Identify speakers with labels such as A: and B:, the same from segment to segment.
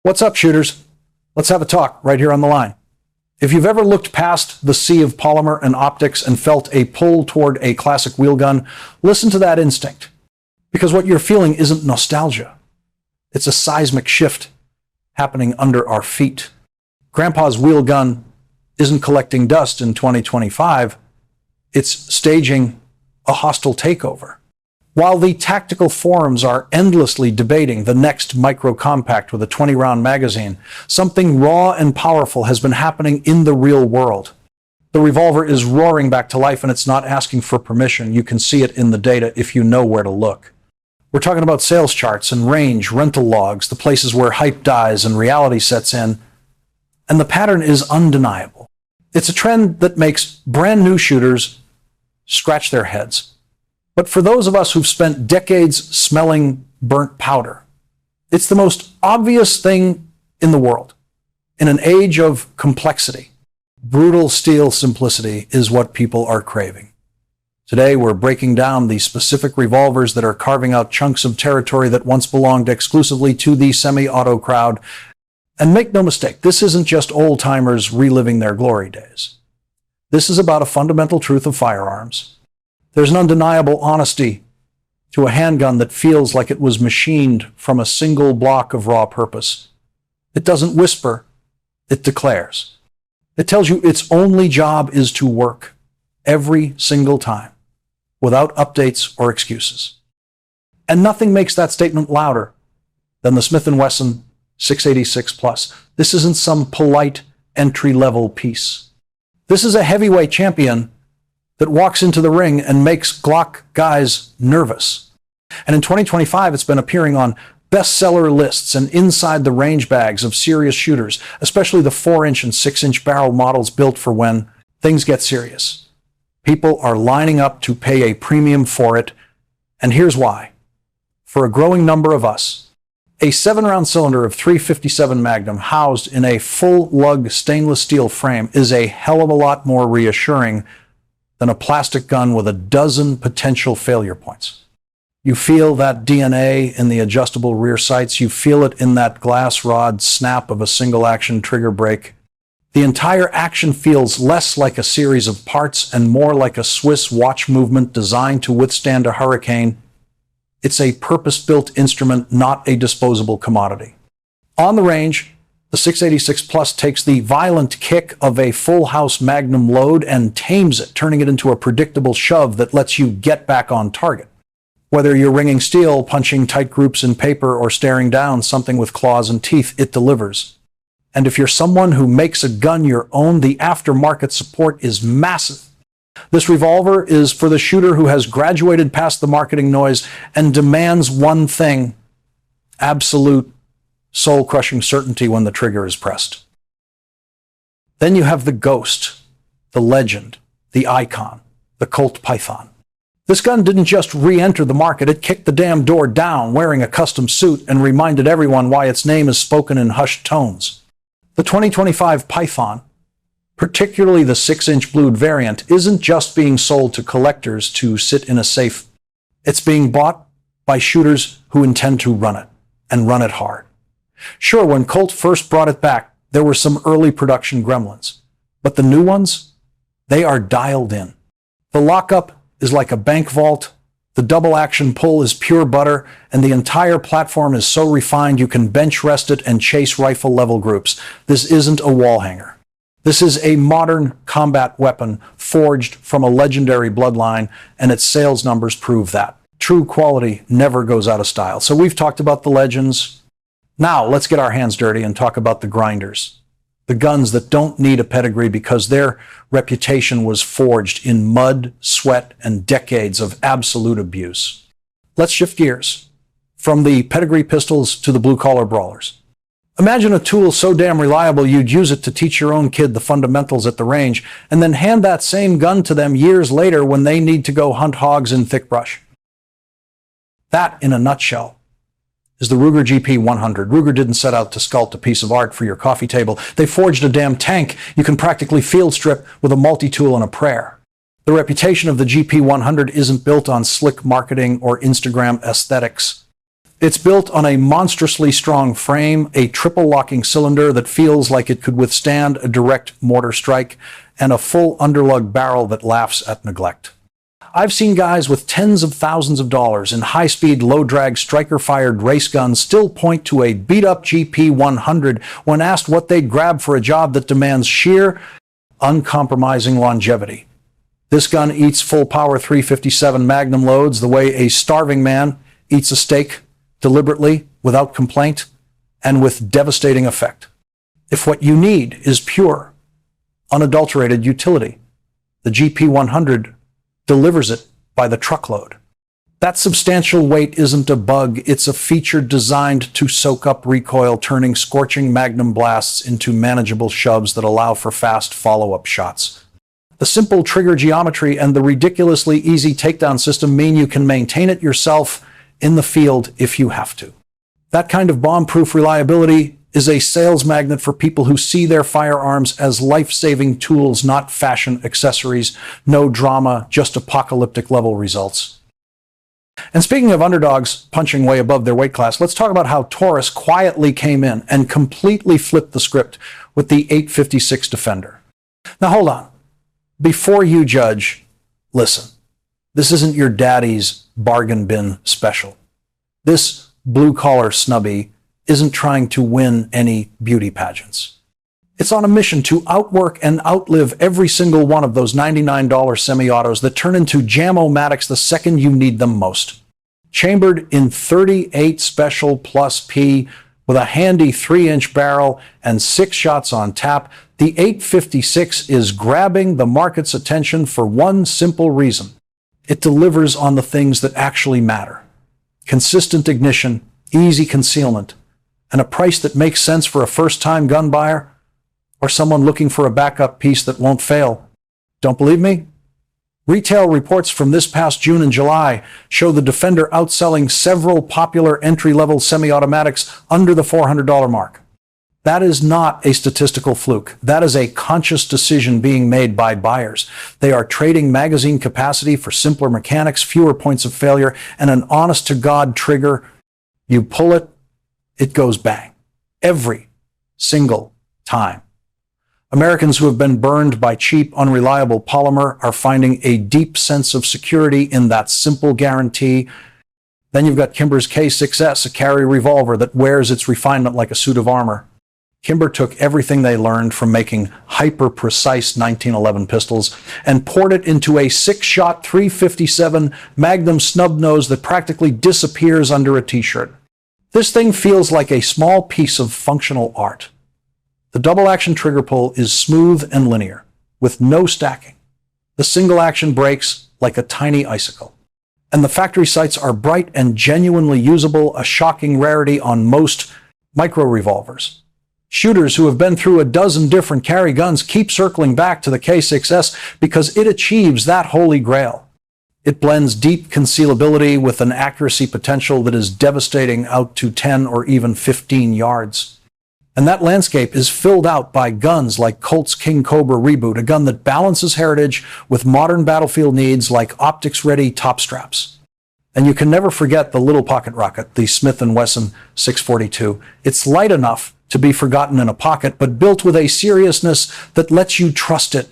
A: What's up, shooters? Let's have a talk right here on the line. If you've ever looked past the sea of polymer and optics and felt a pull toward a classic wheel gun, listen to that instinct. Because what you're feeling isn't nostalgia. It's a seismic shift happening under our feet. Grandpa's wheel gun isn't collecting dust in 2025. It's staging a hostile takeover. While the tactical forums are endlessly debating the next micro-compact with a 20-round magazine, something raw and powerful has been happening in the real world. The Revolver is roaring back to life, and it's not asking for permission. You can see it in the data if you know where to look. We're talking about sales charts and range, rental logs, the places where hype dies and reality sets in, and the pattern is undeniable. It's a trend that makes brand new shooters scratch their heads. But for those of us who've spent decades smelling burnt powder, it's the most obvious thing in the world. In an age of complexity, brutal steel simplicity is what people are craving. Today, we're breaking down the specific revolvers that are carving out chunks of territory that once belonged exclusively to the semi-auto crowd. And make no mistake, this isn't just old-timers reliving their glory days. This is about a fundamental truth of firearms. There's an undeniable honesty to a handgun that feels like it was machined from a single block of raw purpose. It doesn't whisper, it declares. It tells you its only job is to work every single time, without updates or excuses. And nothing makes that statement louder than the Smith Wesson 686 Plus. This isn't some polite entry-level piece. This is a heavyweight champion that walks into the ring and makes Glock guys nervous. And in 2025, it's been appearing on bestseller lists and inside the range bags of serious shooters, especially the 4-inch and 6-inch barrel models built for when things get serious. People are lining up to pay a premium for it, and here's why. For a growing number of us, a 7-round cylinder of .357 Magnum housed in a full-lug stainless steel frame is a hell of a lot more reassuring than a plastic gun with a dozen potential failure points. You feel that DNA in the adjustable rear sights. You feel it in that glass rod snap of a single-action trigger brake. The entire action feels less like a series of parts and more like a Swiss watch movement designed to withstand a hurricane. It's a purpose-built instrument, not a disposable commodity. On the range, the 686 Plus takes the violent kick of a full-house Magnum load and tames it, turning it into a predictable shove that lets you get back on target. Whether you're ringing steel, punching tight groups in paper, or staring down something with claws and teeth, it delivers. And if you're someone who makes a gun your own, the aftermarket support is massive. This Revolver is for the shooter who has graduated past the marketing noise and demands one thing: absolute soul-crushing certainty when the trigger is pressed. Then you have the ghost, the legend, the icon, the Colt Python. This gun didn't just re-enter the market, it kicked the damn door down wearing a custom suit and reminded everyone why its name is spoken in hushed tones. The 2025 Python, particularly the 6-inch blued variant, isn't just being sold to collectors to sit in a safe. It's being bought by shooters who intend to run it, and run it hard. Sure, when Colt first brought it back, there were some early production gremlins. But the new ones, they are dialed in. The lockup is like a bank vault, the double action pull is pure butter, and the entire platform is so refined you can bench rest it and chase rifle level groups. This isn't a wall hanger. This is a modern combat weapon forged from a legendary bloodline, and its sales numbers prove that. True quality never goes out of style. So we've talked about the legends. Now let's get our hands dirty and talk about the grinders. The guns that don't need a pedigree because their reputation was forged in mud, sweat, and decades of absolute abuse. Let's shift gears from the pedigree pistols to the blue-collar brawlers. Imagine a tool so damn reliable you'd use it to teach your own kid the fundamentals at the range, and then hand that same gun to them years later when they need to go hunt hogs in thick brush. That, in a nutshell, is the Ruger GP100. Ruger didn't set out to sculpt a piece of art for your coffee table. They forged a damn tank you can practically field strip with a multi-tool and a prayer. The reputation of the GP100 isn't built on slick marketing or Instagram aesthetics. It's built on a monstrously strong frame, a triple locking cylinder that feels like it could withstand a direct mortar strike, and a full underlug barrel that laughs at neglect. I've seen guys with tens of thousands of dollars in high-speed, low-drag, striker-fired race guns still point to a beat-up GP100 when asked what they'd grab for a job that demands sheer, uncompromising longevity. This gun eats full-power 357 Magnum loads the way a starving man eats a steak, deliberately, without complaint, and with devastating effect. If what you need is pure, unadulterated utility, the GP100 delivers it by the truckload. That substantial weight isn't a bug, it's a feature designed to soak up recoil, turning scorching Magnum blasts into manageable shoves that allow for fast follow-up shots. The simple trigger geometry and the ridiculously easy takedown system mean you can maintain it yourself in the field if you have to. That kind of bomb-proof reliability is a sales magnet for people who see their firearms as life-saving tools, not fashion accessories. No drama, just apocalyptic level results. And speaking of underdogs punching way above their weight class, let's talk about how Taurus quietly came in and completely flipped the script with the 856 Defender. Now hold on. Before you judge, listen. This isn't your daddy's bargain bin special. This blue-collar snubby isn't trying to win any beauty pageants. It's on a mission to outwork and outlive every single one of those $99 semi-autos that turn into jam-o-matics the second you need them most. Chambered in 38 Special Plus P with a handy 3-inch barrel and 6 shots on tap, the 856 is grabbing the market's attention for one simple reason. It delivers on the things that actually matter. Consistent ignition, easy concealment, and a price that makes sense for a first-time gun buyer or someone looking for a backup piece that won't fail. Don't believe me? Retail reports from this past June and July show the Defender outselling several popular entry-level semi-automatics under the $400 mark. That is not a statistical fluke. That is a conscious decision being made by buyers. They are trading magazine capacity for simpler mechanics, fewer points of failure, and an honest-to-God trigger. You pull it, it goes bang. Every single time. Americans who have been burned by cheap, unreliable polymer are finding a deep sense of security in that simple guarantee. Then you've got Kimber's K6s, a carry revolver that wears its refinement like a suit of armor. Kimber took everything they learned from making hyper-precise 1911 pistols and poured it into a 6-shot 357 Magnum snub nose that practically disappears under a t-shirt. This thing feels like a small piece of functional art. The double-action trigger pull is smooth and linear, with no stacking. The single-action breaks like a tiny icicle. And the factory sights are bright and genuinely usable, a shocking rarity on most micro-revolvers. Shooters who have been through a dozen different carry guns keep circling back to the K6s because it achieves that holy grail. It blends deep concealability with an accuracy potential that is devastating out to 10 or even 15 yards. And that landscape is filled out by guns like Colt's King Cobra Reboot, a gun that balances heritage with modern battlefield needs like optics-ready top straps. And you can never forget the little pocket rocket, the Smith Wesson 642. It's light enough to be forgotten in a pocket, but built with a seriousness that lets you trust it.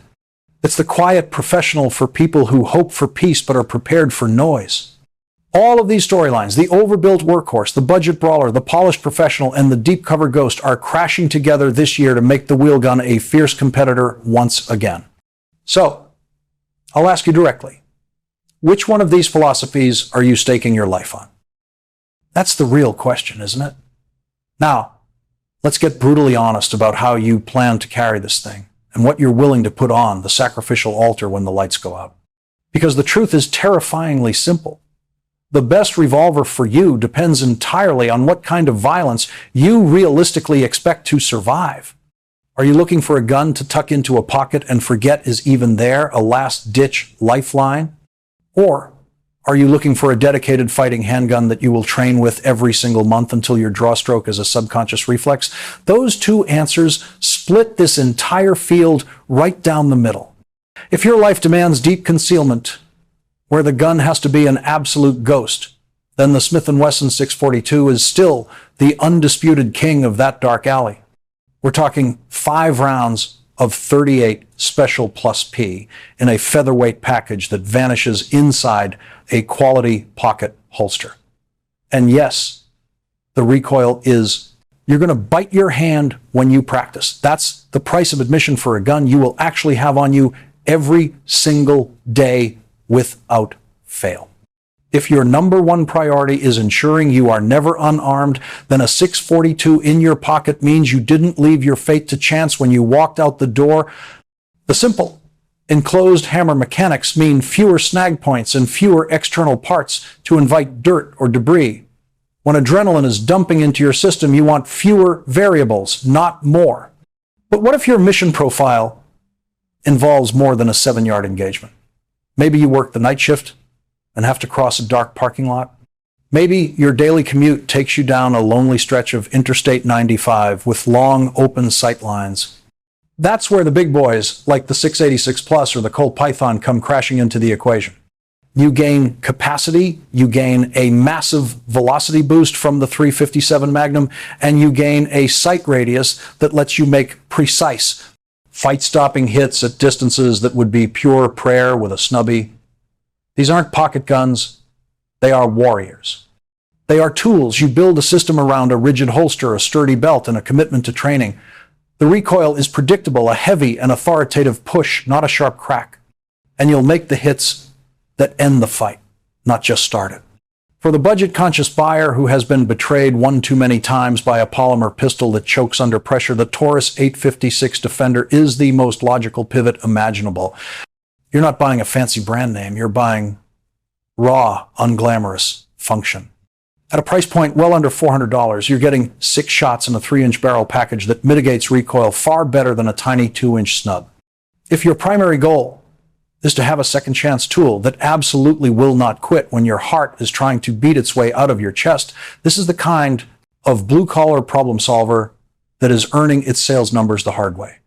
A: It's the quiet professional for people who hope for peace but are prepared for noise. All of these storylines, the overbuilt workhorse, the budget brawler, the polished professional, and the deep cover ghost are crashing together this year to make the wheel gun a fierce competitor once again. So, I'll ask you directly, which one of these philosophies are you staking your life on? That's the real question, isn't it? Now, let's get brutally honest about how you plan to carry this thing and what you're willing to put on the sacrificial altar when the lights go out. Because the truth is terrifyingly simple. The best revolver for you depends entirely on what kind of violence you realistically expect to survive. Are you looking for a gun to tuck into a pocket and forget is even there, a last-ditch lifeline? Or are you looking for a dedicated fighting handgun that you will train with every single month until your draw stroke is a subconscious reflex? Those two answers split this entire field right down the middle. If your life demands deep concealment, where the gun has to be an absolute ghost, then the Smith Wesson 642 is still the undisputed king of that dark alley. We're talking 5 rounds of 38 Special Plus P in a featherweight package that vanishes inside a quality pocket holster. And yes, the recoil is, you're going to bite your hand when you practice. That's the price of admission for a gun you will actually have on you every single day without fail. If your number one priority is ensuring you are never unarmed, then a 642 in your pocket means you didn't leave your fate to chance when you walked out the door. The simple, enclosed hammer mechanics mean fewer snag points and fewer external parts to invite dirt or debris. When adrenaline is dumping into your system, you want fewer variables, not more. But what if your mission profile involves more than a 7-yard engagement? Maybe you work the night shift and have to cross a dark parking lot. Maybe your daily commute takes you down a lonely stretch of Interstate 95 with long open sight lines. That's where the big boys like the 686 Plus or the Colt Python come crashing into the equation. You gain capacity, you gain a massive velocity boost from the 357 Magnum, and you gain a sight radius that lets you make precise, fight-stopping hits at distances that would be pure prayer with a snubby. These aren't pocket guns, they are warriors. They are tools. You build a system around a rigid holster, a sturdy belt, and a commitment to training. The recoil is predictable, a heavy and authoritative push, not a sharp crack. And you'll make the hits that end the fight, not just start it. For the budget-conscious buyer who has been betrayed one too many times by a polymer pistol that chokes under pressure, the Taurus 856 Defender is the most logical pivot imaginable. You're not buying a fancy brand name, you're buying raw, unglamorous function. At a price point well under $400, you're getting 6 shots in a 3-inch barrel package that mitigates recoil far better than a tiny 2-inch snub. If your primary goal is to have a second chance tool that absolutely will not quit when your heart is trying to beat its way out of your chest, this is the kind of blue-collar problem solver that is earning its sales numbers the hard way.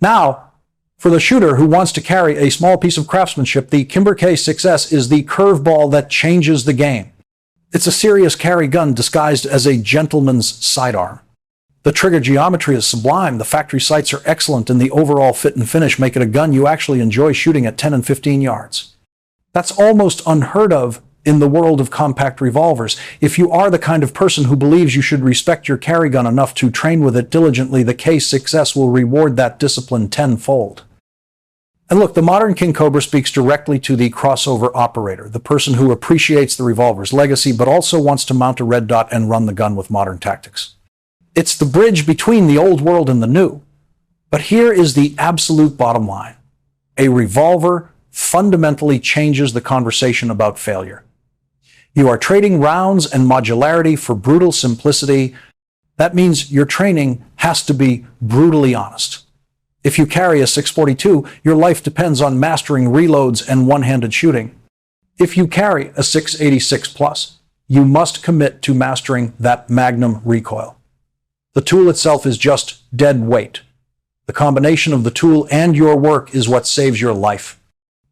A: Now, for the shooter who wants to carry a small piece of craftsmanship, the Kimber K6s is the curveball that changes the game. It's a serious carry gun disguised as a gentleman's sidearm. The trigger geometry is sublime, the factory sights are excellent, and the overall fit and finish make it a gun you actually enjoy shooting at 10 and 15 yards. That's almost unheard of in the world of compact revolvers. If you are the kind of person who believes you should respect your carry gun enough to train with it diligently, the K6s will reward that discipline tenfold. And look, the modern King Cobra speaks directly to the crossover operator, the person who appreciates the revolver's legacy but also wants to mount a red dot and run the gun with modern tactics. It's the bridge between the old world and the new. But here is the absolute bottom line. A revolver fundamentally changes the conversation about failure. You are trading rounds and modularity for brutal simplicity. That means your training has to be brutally honest. If you carry a 642, your life depends on mastering reloads and one-handed shooting. If you carry a 686 Plus, you must commit to mastering that Magnum recoil. The tool itself is just dead weight. The combination of the tool and your work is what saves your life.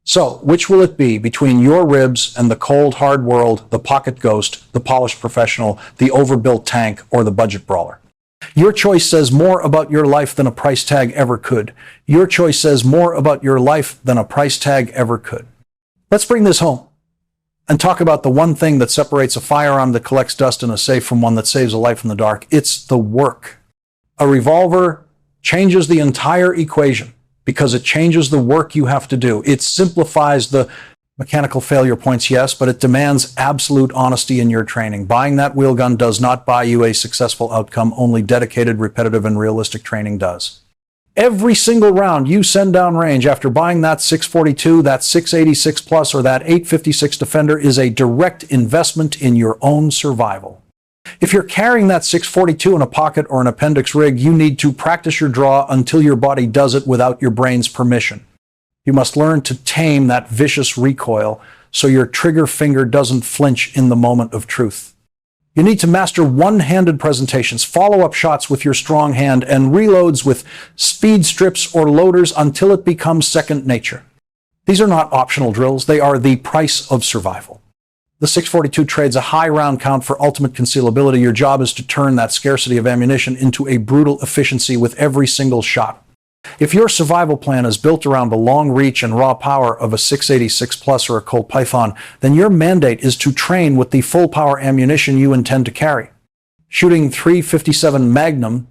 A: So, which will it be between your ribs and the cold, hard world, the pocket ghost, the polished professional, the overbuilt tank, or the budget brawler? Your choice says more about your life than a price tag ever could. Your choice says more about your life than a price tag ever could. Let's bring this home and talk about the one thing that separates a firearm that collects dust in a safe from one that saves a life in the dark. It's the work. A revolver changes the entire equation because it changes the work you have to do. It simplifies the mechanical failure points, yes, but it demands absolute honesty in your training. Buying that wheel gun does not buy you a successful outcome. Only dedicated, repetitive, and realistic training does. Every single round you send down range after buying that 642, that 686 Plus, or that 856 Defender is a direct investment in your own survival. If you're carrying that 642 in a pocket or an appendix rig, you need to practice your draw until your body does it without your brain's permission. You must learn to tame that vicious recoil so your trigger finger doesn't flinch in the moment of truth. You need to master one-handed presentations, follow-up shots with your strong hand, and reloads with speed strips or loaders until it becomes second nature. These are not optional drills, they are the price of survival. The 642 trades a high round count for ultimate concealability. Your job is to turn that scarcity of ammunition into a brutal efficiency with every single shot. If your survival plan is built around the long reach and raw power of a 686 Plus or a Colt Python, then your mandate is to train with the full power ammunition you intend to carry. Shooting .357 Magnum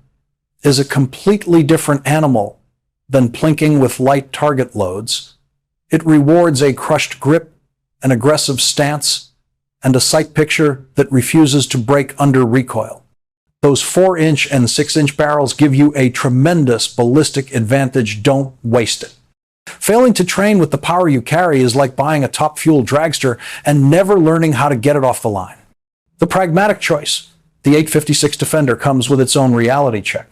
A: is a completely different animal than plinking with light target loads. It rewards a crushed grip, an aggressive stance, and a sight picture that refuses to break under recoil. Those 4-inch and 6-inch barrels give you a tremendous ballistic advantage. Don't waste it. Failing to train with the power you carry is like buying a top-fuel dragster and never learning how to get it off the line. The pragmatic choice, the 856 Defender, comes with its own reality check.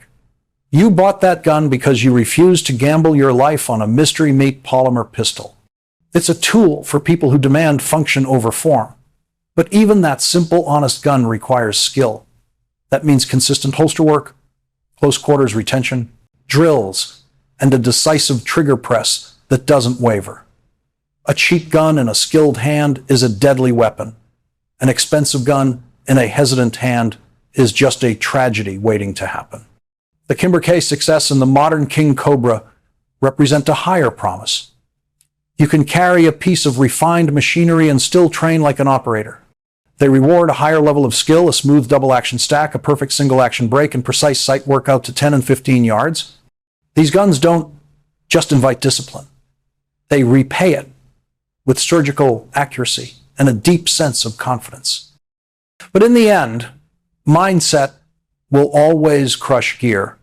A: You bought that gun because you refused to gamble your life on a mystery meat polymer pistol. It's a tool for people who demand function over form. But even that simple, honest gun requires skill. That means consistent holster work, close quarters retention, drills, and a decisive trigger press that doesn't waver. A cheap gun in a skilled hand is a deadly weapon. An expensive gun in a hesitant hand is just a tragedy waiting to happen. The Kimber K6s and the modern King Cobra represent a higher promise. You can carry a piece of refined machinery and still train like an operator. They reward a higher level of skill, a smooth double-action stack, a perfect single-action break, and precise sight work out to 10 and 15 yards. These guns don't just invite discipline. They repay it with surgical accuracy and a deep sense of confidence. But in the end, mindset will always crush gear.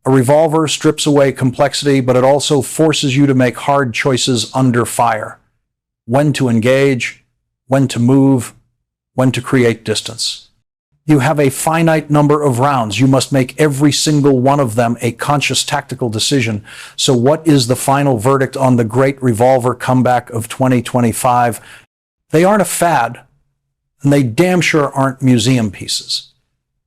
A: A revolver strips away complexity, but it also forces you to make hard choices under fire. When to engage, when to move, when to create distance. You have a finite number of rounds. You must make every single one of them a conscious tactical decision. So what is the final verdict on the great revolver comeback of 2025? They aren't a fad, and they damn sure aren't museum pieces.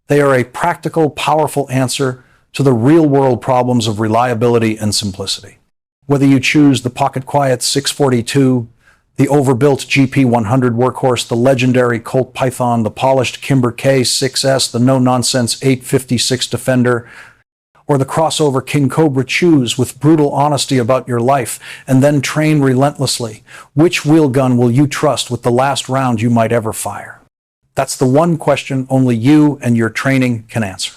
A: They are a practical, powerful answer to the real-world problems of reliability and simplicity. Whether you choose the pocket-quiet 642, the overbuilt GP100 workhorse, the legendary Colt Python, the polished Kimber K6s, the no-nonsense 856 Defender, or the crossover King Cobra, choose with brutal honesty about your life and then train relentlessly. Which wheel gun will you trust with the last round you might ever fire? That's the one question only you and your training can answer.